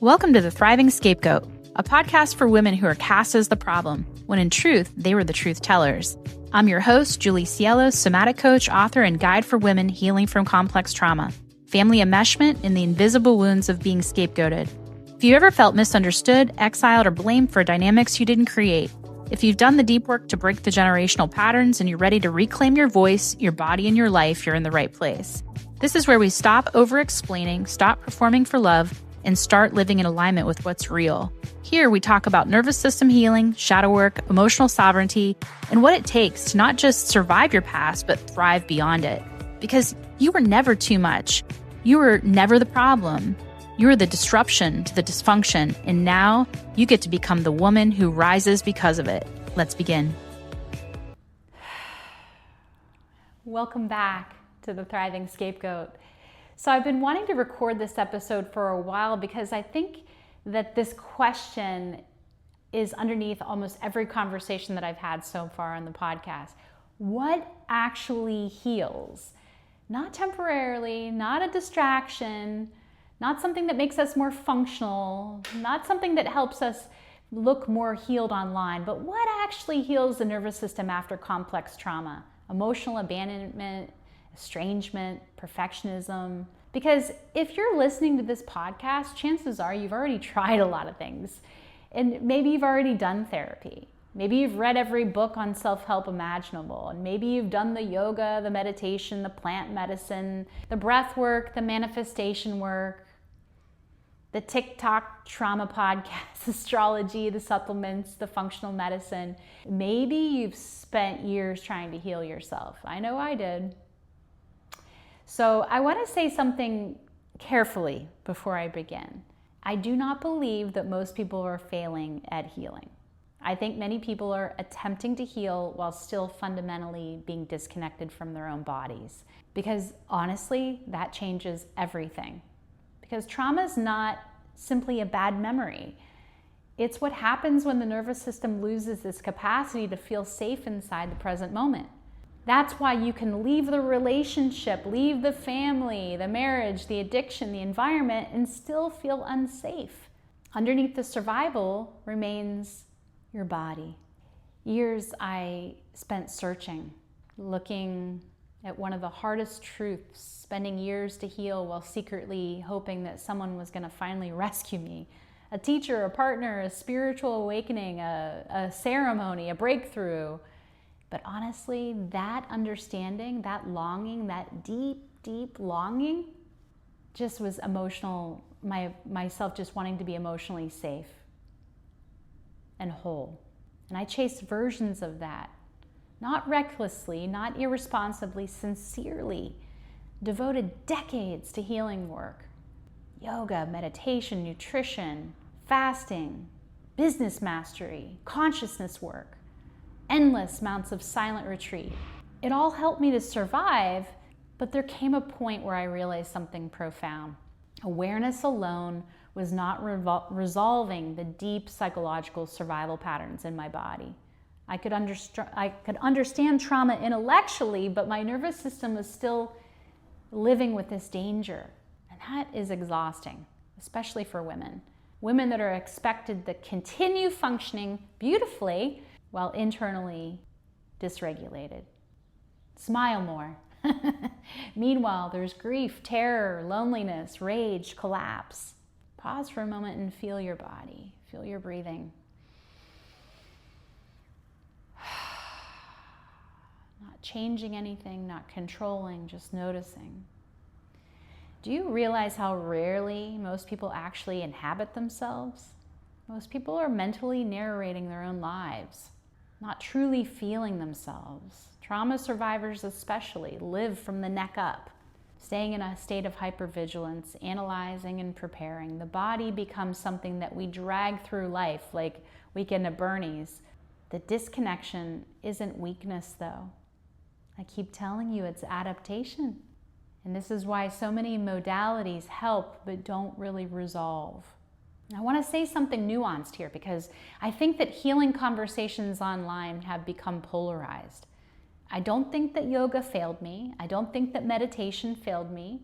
Welcome to The Thriving Scapegoat, a podcast for women who are cast as the problem, when in truth, they were the truth tellers. I'm your host, Julie Cielo, somatic coach, author, and guide for women healing from complex trauma, family enmeshment, and the invisible wounds of being scapegoated. If you ever felt misunderstood, exiled, or blamed for dynamics you didn't create, if you've done the deep work to break the generational patterns and you're ready to reclaim your voice, your body, and your life, you're in the right place. This is where we stop over-explaining, stop performing for love, and start living in alignment with what's real. Here, we talk about nervous system healing, shadow work, emotional sovereignty, and what it takes to not just survive your past, but thrive beyond it. Because you were never too much. You were never the problem. You were the disruption to the dysfunction, and now you get to become the woman who rises because of it. Let's begin. Welcome back to The Thriving Scapegoat. So I've been wanting to record this episode for a while because I think that this question is underneath almost every conversation that I've had so far on the podcast. What actually heals? Not temporarily, not a distraction, not something that makes us more functional, not something that helps us look more healed online, but what actually heals the nervous system after complex trauma? Emotional abandonment, estrangement, perfectionism. Because if you're listening to this podcast, chances are you've already tried a lot of things. And maybe you've already done therapy. Maybe you've read every book on self-help imaginable. And maybe you've done the yoga, the meditation, the plant medicine, the breath work, the manifestation work, the TikTok trauma podcast, astrology, the supplements, the functional medicine. Maybe you've spent years trying to heal yourself. I know I did. So I want to say something carefully before I begin. I do not believe that most people are failing at healing. I think many people are attempting to heal while still fundamentally being disconnected from their own bodies. Because honestly, that changes everything. Because trauma is not simply a bad memory. It's what happens when the nervous system loses its capacity to feel safe inside the present moment. That's why you can leave the relationship, leave the family, the marriage, the addiction, the environment, and still feel unsafe. Underneath the survival remains your body. Years I spent searching, looking at one of the hardest truths, spending years to heal while secretly hoping that someone was going to finally rescue me. A teacher, a partner, a spiritual awakening, a ceremony, a breakthrough. But honestly, that understanding, that longing, that deep, deep longing just was emotional, myself just wanting to be emotionally safe and whole. And I chased versions of that, not recklessly, not irresponsibly, sincerely, devoted decades to healing work. Yoga, meditation, nutrition, fasting, business mastery, consciousness work. Endless amounts of silent retreat. It all helped me to survive, but there came a point where I realized something profound. Awareness alone was not resolving the deep psychological survival patterns in my body. I could understand trauma intellectually, but my nervous system was still living with this danger. And that is exhausting, especially for women. Women that are expected to continue functioning beautifully while internally dysregulated. Smile more. Meanwhile, there's grief, terror, loneliness, rage, collapse. Pause for a moment and feel your body. Feel your breathing. Not changing anything, not controlling, just noticing. Do you realize how rarely most people actually inhabit themselves? Most people are mentally narrating their own lives, not truly feeling themselves. Trauma survivors especially live from the neck up, staying in a state of hypervigilance, analyzing and preparing. The body becomes something that we drag through life like Weekend at Bernie's. The disconnection isn't weakness though. I keep telling you it's adaptation. And this is why so many modalities help but don't really resolve. I want to say something nuanced here because I think that healing conversations online have become polarized. I don't think that yoga failed me. I don't think that meditation failed me.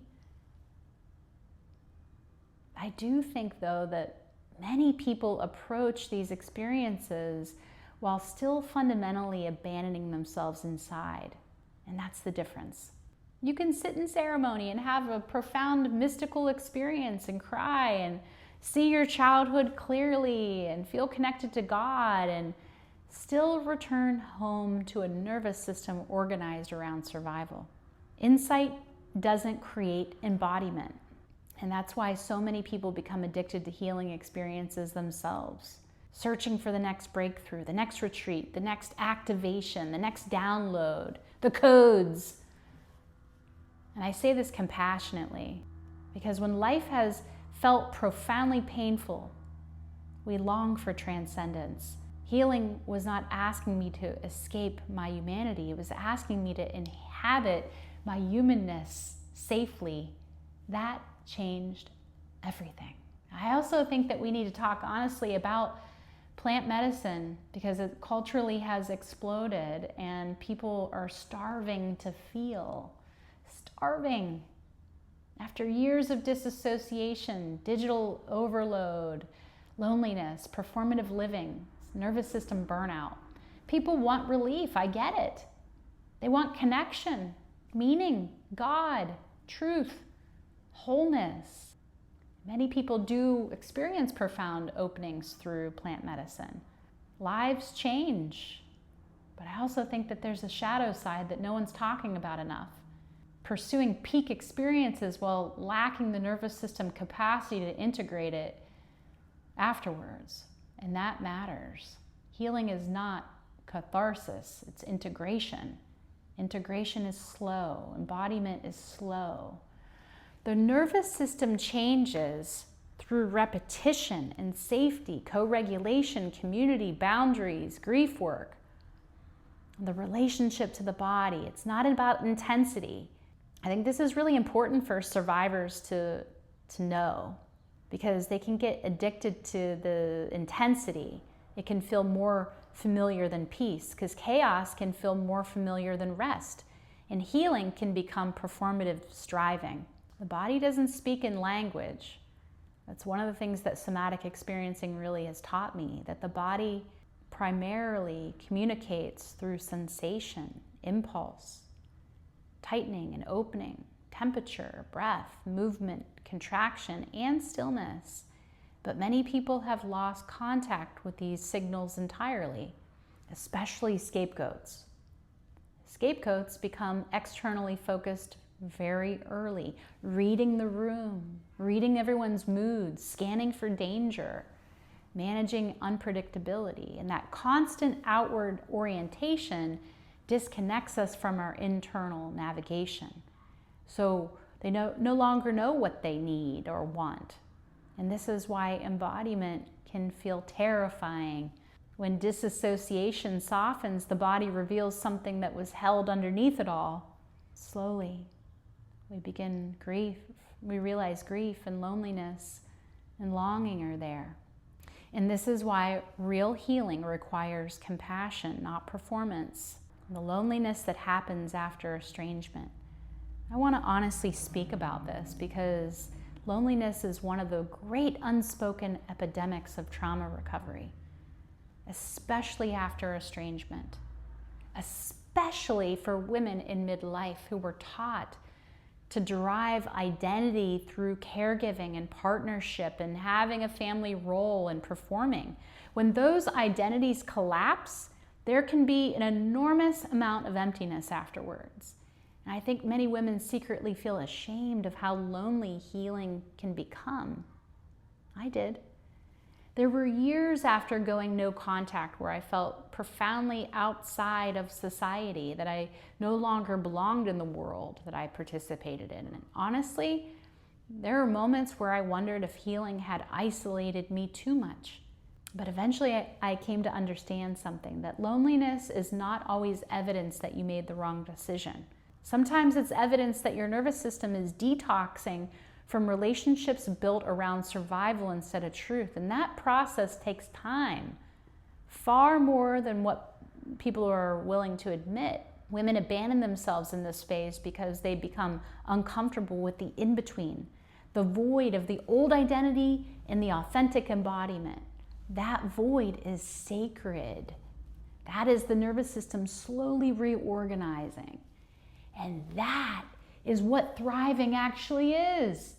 I do think, though, that many people approach these experiences while still fundamentally abandoning themselves inside. And that's the difference. You can sit in ceremony and have a profound mystical experience and cry and see your childhood clearly and feel connected to God and still return home to a nervous system organized around survival. Insight doesn't create embodiment. And that's why so many people become addicted to healing experiences themselves, searching for the next breakthrough, the next retreat, the next activation, the next download, the codes. And I say this compassionately because when life has felt profoundly painful, we long for transcendence. Healing was not asking me to escape my humanity. It was asking me to inhabit my humanness safely. That changed everything. I also think that we need to talk honestly about plant medicine because it culturally has exploded and people are starving to feel. Starving. After years of disassociation, digital overload, loneliness, performative living, nervous system burnout, people want relief. I get it. They want connection, meaning, God, truth, wholeness. Many people do experience profound openings through plant medicine. Lives change, but I also think that there's a shadow side that no one's talking about enough. Pursuing peak experiences while lacking the nervous system capacity to integrate it afterwards. And that matters. Healing is not catharsis, it's integration. Integration is slow, embodiment is slow. The nervous system changes through repetition and safety, co-regulation, community, boundaries, grief work. The relationship to the body, it's not about intensity. I think this is really important for survivors to know because they can get addicted to the intensity. It can feel more familiar than peace because chaos can feel more familiar than rest. And healing can become performative striving. The body doesn't speak in language. That's one of the things that somatic experiencing really has taught me, that the body primarily communicates through sensation, impulse, tightening and opening, temperature, breath, movement, contraction, and stillness. But many people have lost contact with these signals entirely, especially scapegoats. Scapegoats become externally focused very early, reading the room, reading everyone's moods, scanning for danger, managing unpredictability. And that constant outward orientation disconnects us from our internal navigation. So they no longer know what they need or want. And this is why embodiment can feel terrifying. When disassociation softens, the body reveals something that was held underneath it all. Slowly, we begin grief. We realize grief and loneliness and longing are there. And this is why real healing requires compassion, not performance. The loneliness that happens after estrangement. I want to honestly speak about this because loneliness is one of the great unspoken epidemics of trauma recovery, especially after estrangement, especially for women in midlife who were taught to derive identity through caregiving and partnership and having a family role and performing. When those identities collapse, there can be an enormous amount of emptiness afterwards. And I think many women secretly feel ashamed of how lonely healing can become. I did. There were years after going no contact where I felt profoundly outside of society, that I no longer belonged in the world that I participated in. And honestly, there are moments where I wondered if healing had isolated me too much. But eventually I came to understand something, that loneliness is not always evidence that you made the wrong decision. Sometimes it's evidence that your nervous system is detoxing from relationships built around survival instead of truth. And that process takes time, far more than what people are willing to admit. Women abandon themselves in this phase because they become uncomfortable with the in-between. the void of the old identity and the authentic embodiment. That void is sacred. That is the nervous system slowly reorganizing. And that is what thriving actually is.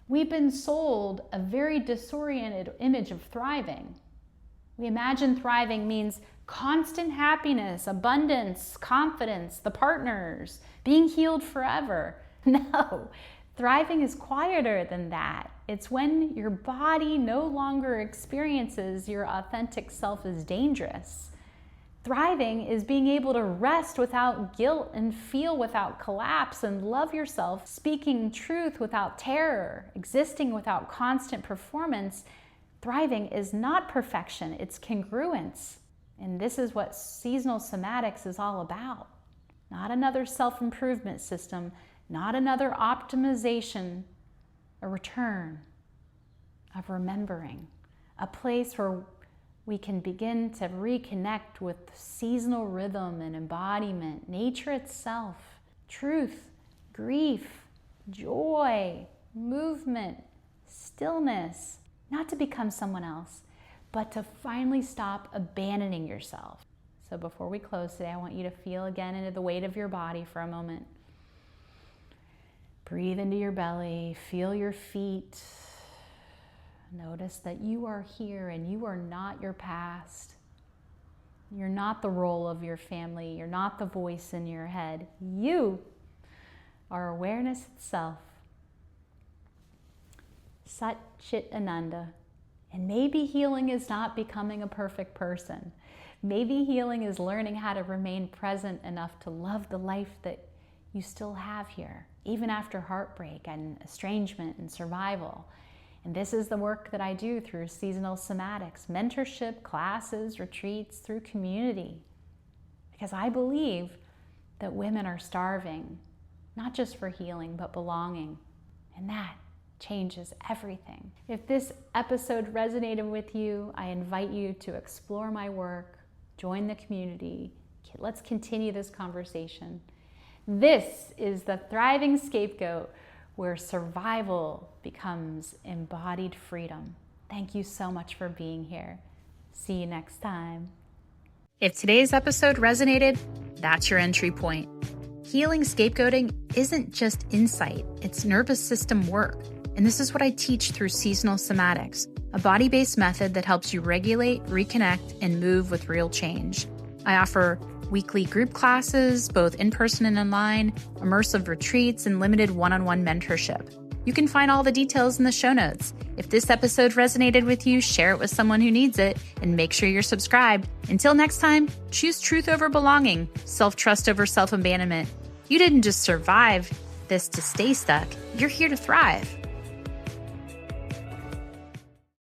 We've been sold a very disoriented image of thriving. We imagine thriving means constant happiness, abundance, confidence, the partners, being healed forever. No, thriving is quieter than that. It's when your body no longer experiences your authentic self as dangerous. Thriving is being able to rest without guilt and feel without collapse and love yourself, speaking truth without terror, existing without constant performance. Thriving is not perfection, it's congruence. And this is what seasonal somatics is all about. Not another self-improvement system, not another optimization, a return of remembering, a place where we can begin to reconnect with seasonal rhythm and embodiment, nature itself, truth, grief, joy, movement, stillness, not to become someone else, but to finally stop abandoning yourself. So before we close today, I want you to feel again into the weight of your body for a moment. Breathe into your belly, feel your feet. Notice that you are here and you are not your past. You're not the role of your family. You're not the voice in your head. You are awareness itself. Sat Chit Ananda. And maybe healing is not becoming a perfect person. Maybe healing is learning how to remain present enough to love the life that you still have here, even after heartbreak and estrangement and survival. And this is the work that I do through seasonal somatics, mentorship, classes, retreats, through community. Because I believe that women are starving, not just for healing, but belonging. And that changes everything. If this episode resonated with you, I invite you to explore my work, join the community. Let's continue this conversation. This is the Thriving Scapegoat, where survival becomes embodied freedom. Thank you so much for being here. See you next time. If today's episode resonated, that's your entry point. Healing scapegoating isn't just insight, it's nervous system work. And this is what I teach through seasonal somatics, a body-based method that helps you regulate, reconnect, and move with real change. I offer weekly group classes, both in-person and online, immersive retreats, and limited one-on-one mentorship. You can find all the details in the show notes. If this episode resonated with you, share it with someone who needs it, and make sure you're subscribed. Until next time, choose truth over belonging, self-trust over self-abandonment. You didn't just survive this to stay stuck. You're here to thrive.